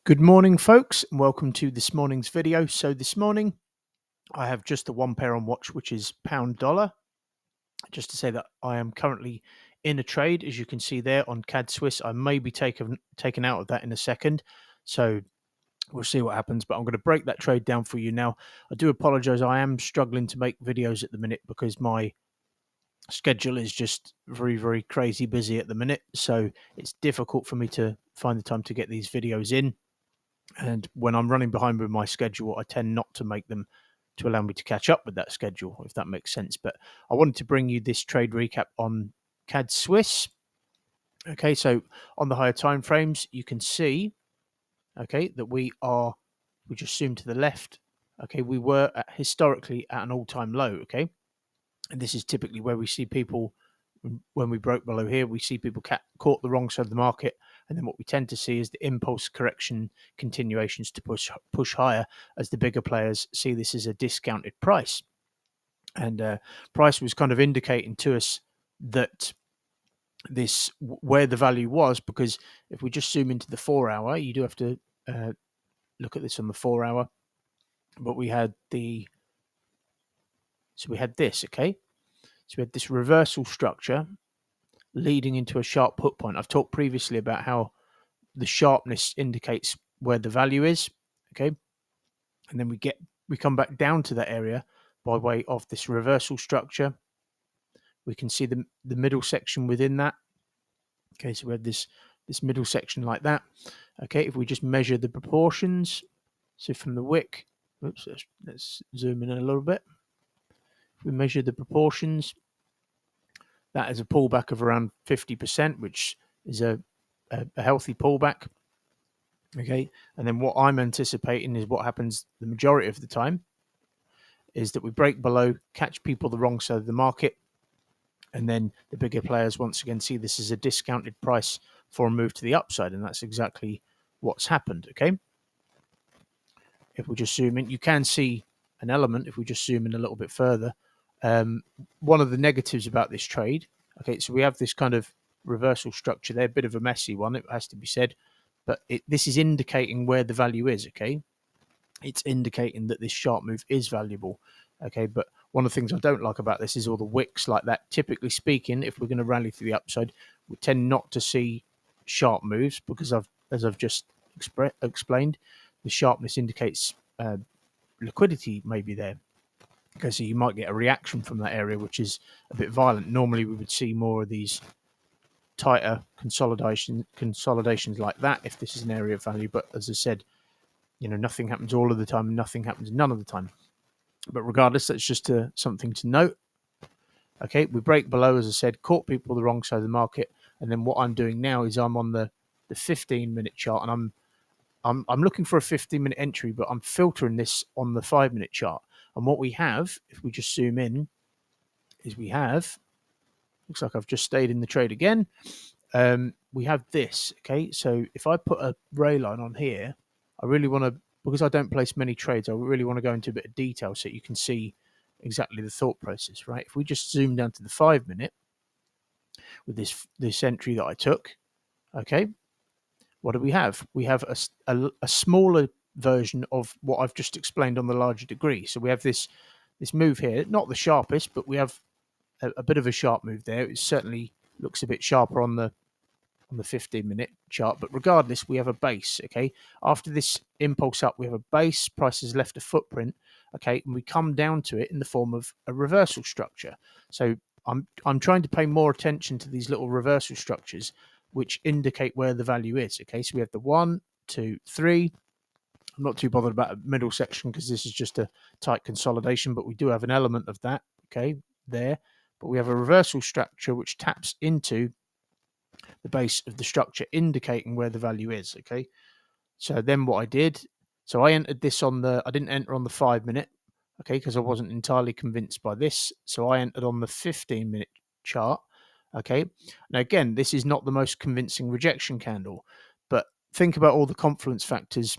Good morning, folks, and welcome to this morning's video. So this morning, I have just the one pair on watch, which is pound dollar. Just to say that I am currently in a trade, as you can see there on CAD Swiss. I may be taken out of that in a second, so we'll see what happens. But I'm going to break that trade down for you now. I do apologise. I am struggling to make videos at the minute because my schedule is just very crazy busy at the minute. So it's difficult for me to find the time to get these videos in. And when I'm running behind with my schedule, I tend not to make them to allow me to catch up with that schedule, if that makes sense. But I wanted to bring you this trade recap on CAD Swiss. Okay, so on the higher time frames, you can see, okay, that we just zoom to the left. Okay, we were historically at an all-time low. Okay, and this is typically where we see people, when we broke below here, we see people caught the wrong side of the market. And then what we tend to see is the impulse correction continuations to push higher as the bigger players see this as a discounted price. And price was kind of indicating to us that this where the value was, because if we just zoom into the 4 hour, you do have to look at this on the 4 hour. But we had this, okay? So we had this reversal structure leading into a sharp put point. I've talked previously about how the sharpness indicates where the value is, okay? And then we come back down to that area by way of this reversal structure. We can see the middle section within that. Okay, so we have this middle section like that. Okay, if we just measure the proportions, so from the wick, oops, let's zoom in a little bit. If we measure the proportions, that is a pullback of around 50%, which is a healthy pullback. Okay, and then what I'm anticipating is what happens the majority of the time is that we break below, catch people the wrong side of the market, and then the bigger players once again see this as a discounted price for a move to the upside, and that's exactly what's happened. Okay, if we just zoom in, you can see an element. If we just zoom in a little bit further, one of the negatives about this trade, okay, so we have this kind of reversal structure there, a bit of a messy one, it has to be said, but this is indicating where the value is. Okay, it's indicating that this sharp move is valuable. Okay, but one of the things I don't like about this is all the wicks like that. Typically speaking, if we're going to rally to the upside, we tend not to see sharp moves because as I've just explained, the sharpness indicates liquidity may be there. Okay, so you might get a reaction from that area, which is a bit violent. Normally, we would see more of these tighter consolidations like that if this is an area of value. But as I said, you know, nothing happens all of the time, nothing happens none of the time. But regardless, that's just something to note. Okay, we break below, as I said, caught people the wrong side of the market, and then what I'm doing now is I'm on the 15-minute chart, and I'm looking for a 15-minute entry, but I'm filtering this on the 5-minute chart. And what we have, if we just zoom in, is looks like I've just stayed in the trade again. We have this, okay? So if I put a ray line on here, I really want to, because I don't place many trades, I really want to go into a bit of detail so you can see exactly the thought process, right? If we just zoom down to the 5-minute with this entry that I took, okay, what do we have? We have a smaller version of what I've just explained on the larger degree. So we have this move here, not the sharpest, but we have a bit of a sharp move there. It certainly looks a bit sharper on the 15-minute chart, but regardless, we have a base. Okay, after this impulse up, we have a base. Price has left a footprint. Okay, and we come down to it in the form of a reversal structure. So I'm trying to pay more attention to these little reversal structures, which indicate where the value is. Okay, so we have the 1, 2, 3. I'm not too bothered about a middle section because this is just a tight consolidation, but we do have an element of that. Okay, there. But we have a reversal structure which taps into the base of the structure, indicating where the value is. Okay, so then what I did, so I entered this I didn't enter on the 5-minute, okay, because I wasn't entirely convinced by this. So I entered on the 15-minute chart. Okay, now again, this is not the most convincing rejection candle, but think about all the confluence factors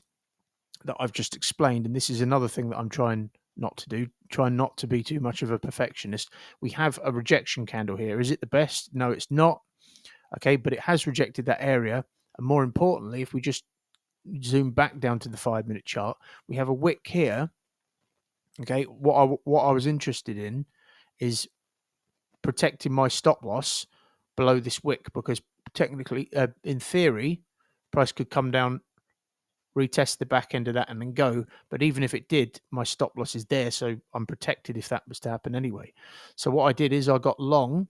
that I've just explained, and this is another thing that I'm trying not to do. Try not to be too much of a perfectionist. We have a rejection candle here. Is it the best? No, it's not. Okay, but it has rejected that area. And more importantly, if we just zoom back down to the 5-minute chart, we have a wick here. Okay, what I was interested in is protecting my stop loss below this wick, because technically, in theory, price could come down, retest the back end of that, and then go. But even if it did, my stop loss is there, so I'm protected if that was to happen anyway. So what I did is I got long.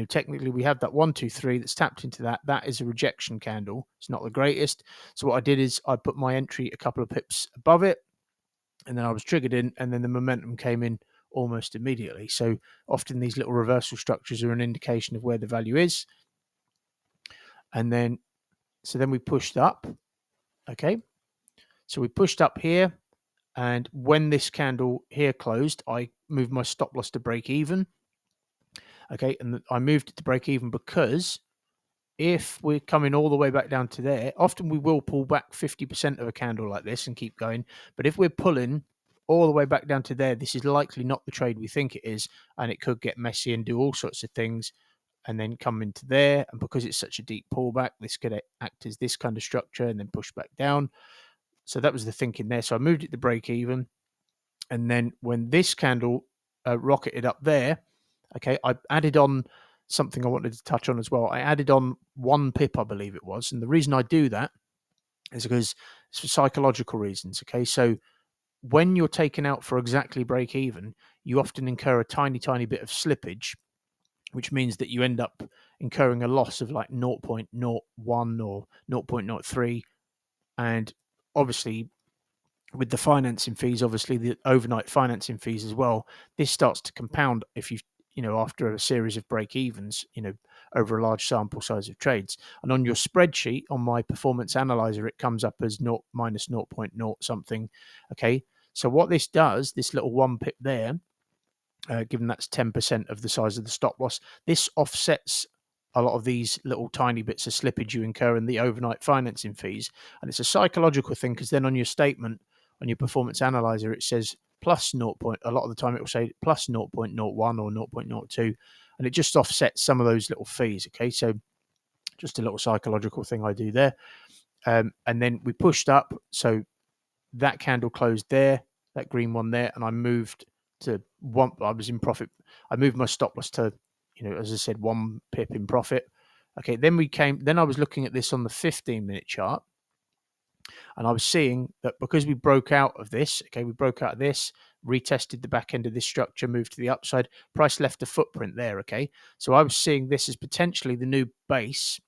Technically we have that 1, 2, 3 that's tapped into that. That is a rejection candle. It's not the greatest. So what I did is I put my entry a couple of pips above it, and then I was triggered in, and then the momentum came in almost immediately. So often these little reversal structures are an indication of where the value is. And then, so then we pushed up. Okay. So we pushed up here. And when this candle here closed, I moved my stop loss to break even. Okay. And I moved it to break even because if we're coming all the way back down to there, often we will pull back 50% of a candle like this and keep going. But if we're pulling all the way back down to there, this is likely not the trade we think it is, and it could get messy and do all sorts of things and then come into there. And because it's such a deep pullback, this could act as this kind of structure and then push back down. So that was the thinking there. So I moved it to break even. And then when this candle rocketed up there, okay, I added on something I wanted to touch on as well. I added on 1 pip, I believe it was. And the reason I do that is because it's for psychological reasons. Okay. So when you're taken out for exactly break even, you often incur a tiny, tiny bit of slippage, which means that you end up incurring a loss of like 0.01 or 0.03. And obviously, with the financing fees, obviously the overnight financing fees as well, this starts to compound if after a series of break evens, over a large sample size of trades. And on your spreadsheet, on my performance analyzer, it comes up as 0 minus 0.0 something. Okay. So what this does, this little 1 pip there, given that's 10% of the size of the stop loss, this offsets a lot of these little tiny bits of slippage you incur in the overnight financing fees. And it's a psychological thing, because then on your statement, on your performance analyzer, it says plus 0. A lot of the time it will say plus 0.01 or 0.02, and it just offsets some of those little fees. Okay, so just a little psychological thing I do there. And then we pushed up, so that candle closed there, that green one there, and I moved to 1. I was in profit. I moved my stop loss to, as I said, 1 pip in profit. Okay, then I was looking at this on the 15-minute chart, and I was seeing that because we broke out of this, retested the back end of this structure, moved to the upside, price left a footprint there. Okay, so I was seeing this as potentially the new base,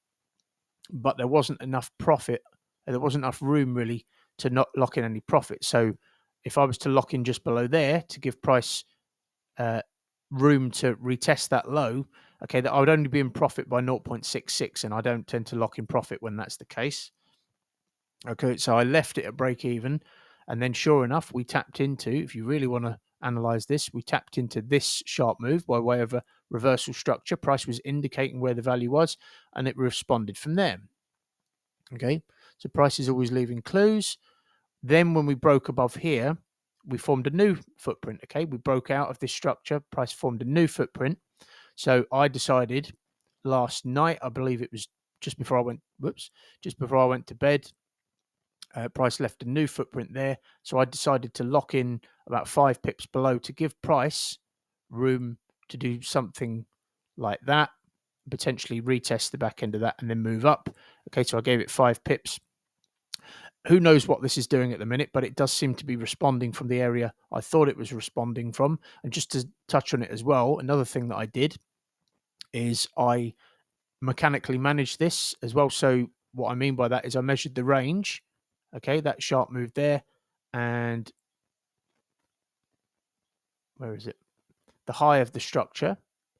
but there wasn't enough profit. There wasn't enough room really to not lock in any profit. So if I was to lock in just below there to give price room to retest that low, okay, that I would only be in profit by 0.66, and I don't tend to lock in profit when that's the case. Okay, so I left it at break even, and then sure enough, we tapped into, if you really want to analyze this, we tapped into this sharp move by way of a reversal structure. Price was indicating where the value was, and it responded from there. Okay, so price is always leaving clues. Then when we broke above here, we formed a new footprint. Okay, we broke out of this structure, price formed a new footprint. So I decided last night, I believe it was just before I went to bed, price left a new footprint there. So I decided to lock in about 5 pips below to give price room to do something like that, potentially retest the back end of that and then move up. Okay, so I gave it 5 pips. Who knows what this is doing at the minute, but it does seem to be responding from the area I thought it was responding from. And just to touch on it as well, another thing that I did is I mechanically managed this as well. So what I mean by that is I measured the range. Okay, that sharp move there, and where is it? The high of the structure,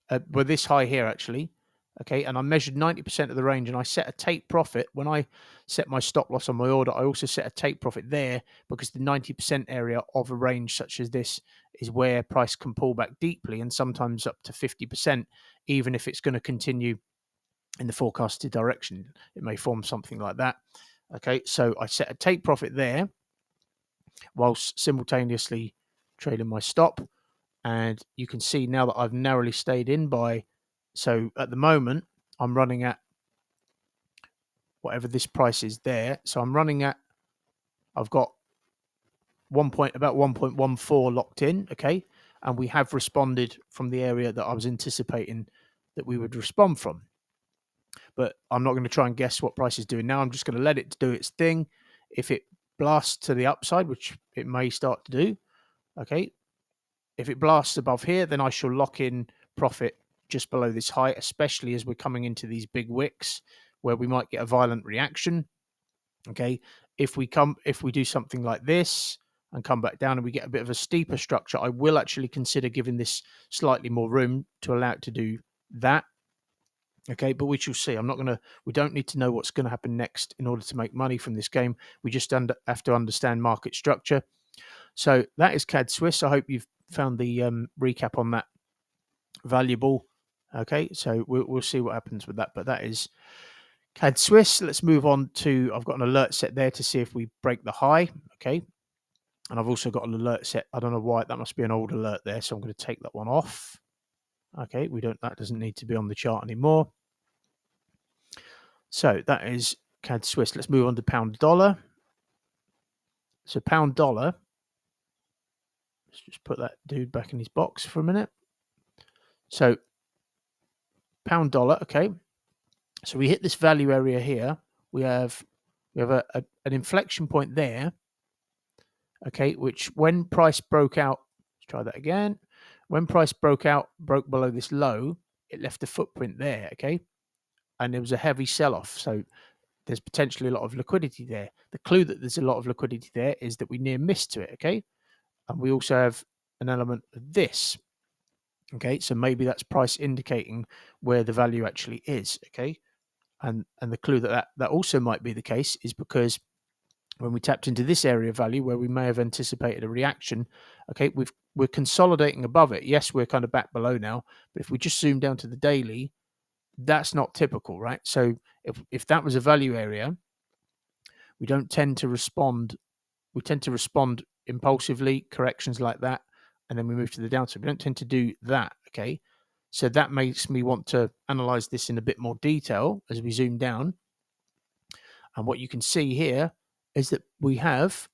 this high here actually. Okay, and I measured 90% of the range, and I set a take profit. When I set my stop loss on my order, I also set a take profit there, because the 90% area of a range such as this is where price can pull back deeply, and sometimes up to 50%, even if it's going to continue in the forecasted direction. It may form something like that. Okay, so I set a take profit there whilst simultaneously trading my stop. And you can see now that I've narrowly stayed in by, so at the moment I'm running at whatever this price is there. So I'm running at, I've got about 1.14 locked in, okay? And we have responded from the area that I was anticipating that we would respond from. But I'm not going to try and guess what price is doing now. I'm just going to let it do its thing. If it blasts to the upside, which it may start to do, okay? If it blasts above here, then I shall lock in profit just below this high, especially as we're coming into these big wicks where we might get a violent reaction. Okay, if we do something like this and come back down and we get a bit of a steeper structure, I will actually consider giving this slightly more room to allow it to do that. Okay, but we shall see. We don't need to know what's going to happen next in order to make money from this game. We just have to understand market structure. So that is CAD Swiss. I hope you've found the recap on that valuable. Okay, so we'll see what happens with that. But that is CAD Swiss. Let's move on to, I've got an alert set there to see if we break the high. Okay, and I've also got an alert set. I don't know why, that must be an old alert there. So I'm going to take that one off. Okay, that doesn't need to be on the chart anymore. So that is CAD Swiss. Let's move on to pound dollar. So pound dollar. Let's just put that dude back in his box for a minute. So pound dollar, okay. So we hit this value area here. We have an inflection point there, okay, which when price broke out, let's try that again. When price broke below this low, it left a footprint there, okay, and there was a heavy sell-off. So there's potentially a lot of liquidity there. The clue that there's a lot of liquidity there is that we near missed to it, okay, and we also have an element of this. Okay, so maybe that's price indicating where the value actually is, okay? And the clue that also might be the case is because when we tapped into this area of value where we may have anticipated a reaction, okay, we're consolidating above it. Yes, we're kind of back below now, but if we just zoom down to the daily, that's not typical, right? So if that was a value area, we don't tend to respond. We tend to respond impulsively, corrections like that, and then we move to the downside. We don't tend to do that, okay? So that makes me want to analyze this in a bit more detail as we zoom down. And what you can see here is that we have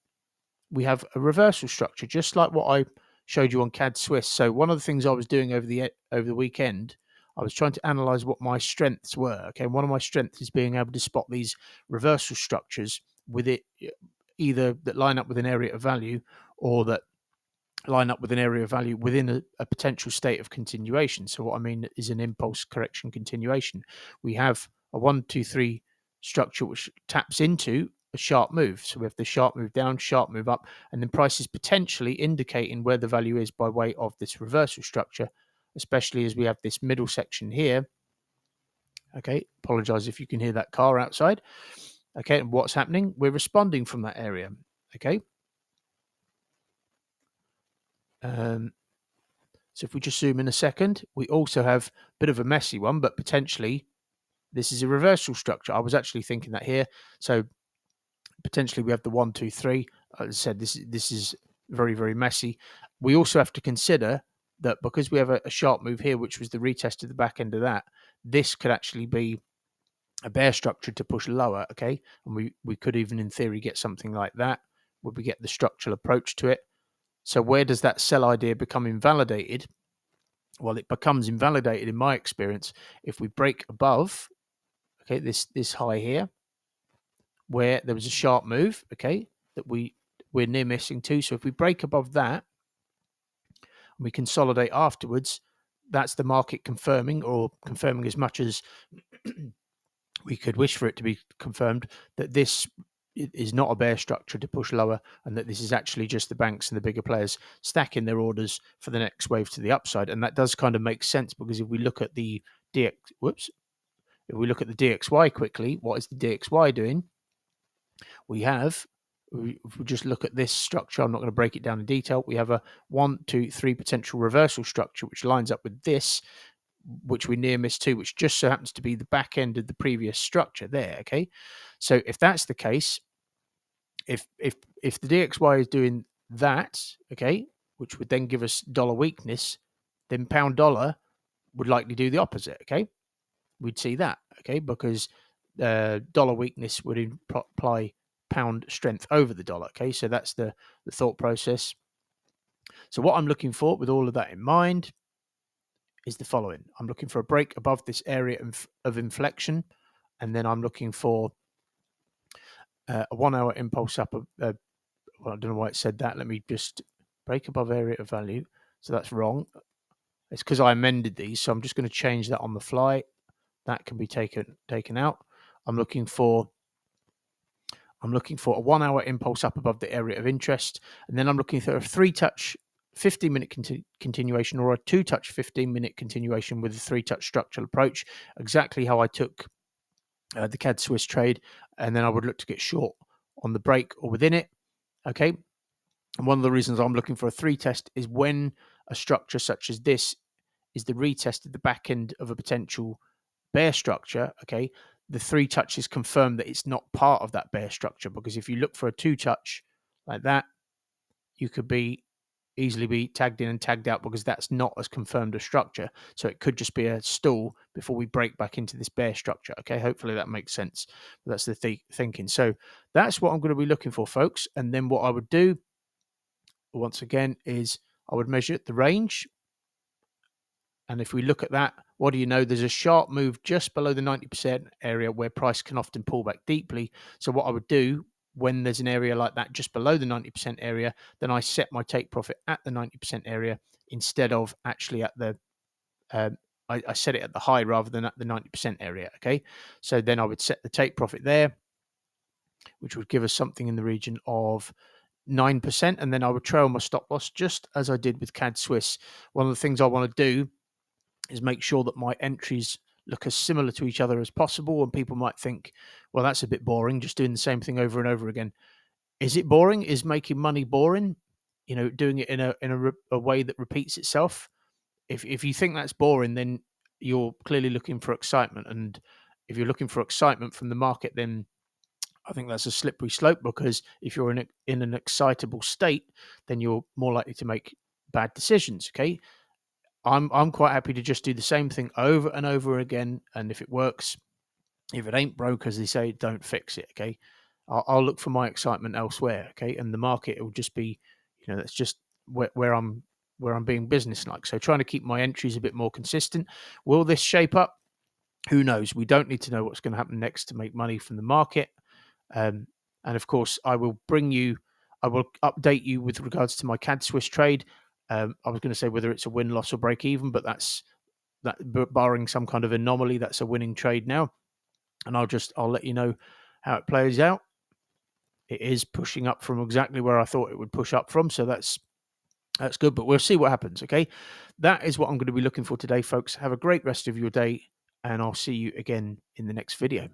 a reversal structure, just like what I showed you on CAD Swiss. So one of the things I was doing over the weekend, I was trying to analyze what my strengths were. Okay, one of my strengths is being able to spot these reversal structures with it, either that line up with an area of value or that line up with an area of value within a potential state of continuation. So what I mean is an impulse correction continuation. We have a 1, 2, 3 structure which taps into a sharp move. So we have the sharp move down, sharp move up, and then price is potentially indicating where the value is by way of this reversal structure, especially as we have this middle section here. Okay, apologize if you can hear that car outside. Okay, and what's happening? We're responding from that area. Okay. So if we just zoom in a second, we also have a bit of a messy one, but potentially this is a reversal structure. I was actually thinking that here. So potentially we have the 1, 2, 3. As I said, this is very, very messy. We also have to consider that because we have a sharp move here, which was the retest of the back end of that, this could actually be a bear structure to push lower, okay? And we could even in theory get something like that, where we get the structural approach to it. So where does that sell idea become invalidated? Well, it becomes invalidated in my experience if we break above, okay, this high here, where there was a sharp move, okay, that we're near missing too. So if we break above that and we consolidate afterwards, that's the market confirming as much as we could wish for it to be confirmed that this is not a bear structure to push lower, and that this is actually just the banks and the bigger players stacking their orders for the next wave to the upside. And that does kind of make sense, because if we look at the DXY quickly, what is the DXY doing? If we just look at this structure, I'm not going to break it down in detail. We have a 1, 2, 3 potential reversal structure, which lines up with this, which we near missed to, which just so happens to be the back end of the previous structure there. Okay, so if that's the case, if the DXY is doing that, okay, which would then give us dollar weakness, then pound dollar would likely do the opposite. Okay, we'd see that, okay, because dollar weakness would imply pound strength over the dollar. Okay, so that's the thought process. So what I'm looking for with all of that in mind is the following. I'm looking for a break above this area of inflection, and then I'm looking for a 1 hour impulse up. Well, I don't know why it said that. Let me just break above area of value. So that's wrong. It's because I amended these, so I'm just going to change that on the fly. That can be taken out. I'm looking for a 1 hour impulse up above the area of interest, and then I'm looking for a 3-touch 15-minute continuation or a 2-touch 15-minute continuation with a 3-touch structural approach, exactly how I took the CAD Swiss trade, and then I would look to get short on the break or within it. Okay, and one of the reasons I'm looking for a 3 test is when a structure such as this is the retest at the back end of a potential bear structure. Okay, the 3 touches confirm that it's not part of that bear structure, because if you look for a 2 touch like that, you could easily be tagged in and tagged out, because that's not as confirmed a structure. So it could just be a stall before we break back into this bear structure. Okay, hopefully that makes sense. But that's the thinking. So that's what I'm going to be looking for, folks. And then what I would do once again is I would measure the range. And if we look at that, what do you know? There's a sharp move just below the 90% area where price can often pull back deeply. So what I would do when there's an area like that just below the 90% area, then I set my take profit at the 90% area instead of actually at the, I set it at the high rather than at the 90% area. Okay. So then I would set the take profit there, which would give us something in the region of 9%. And then I would trail my stop loss just as I did with CAD Swiss. One of the things I want to do is make sure that my entries look as similar to each other as possible. And people might think, well, that's a bit boring, just doing the same thing over and over again. Is it boring? Is making money boring? You know, doing it in a way that repeats itself. If you think that's boring, then you're clearly looking for excitement. And if you're looking for excitement from the market, then I think that's a slippery slope, because if you're in an excitable state, then you're more likely to make bad decisions. Okay. I'm quite happy to just do the same thing over and over again, and if it works, if it ain't broke, as they say, don't fix it. Okay, I'll look for my excitement elsewhere. Okay, and the market, it will just be, that's just where I'm being businesslike. So trying to keep my entries a bit more consistent. Will this shape up? Who knows? We don't need to know what's going to happen next to make money from the market. And of course, I will update you with regards to my CAD Swiss trade. I was going to say whether it's a win, loss, or break even, but barring some kind of anomaly, that's a winning trade now. And I'll let you know how it plays out. It is pushing up from exactly where I thought it would push up from, so that's good. But we'll see what happens. Okay, that is what I'm going to be looking for today, folks. Have a great rest of your day, and I'll see you again in the next video.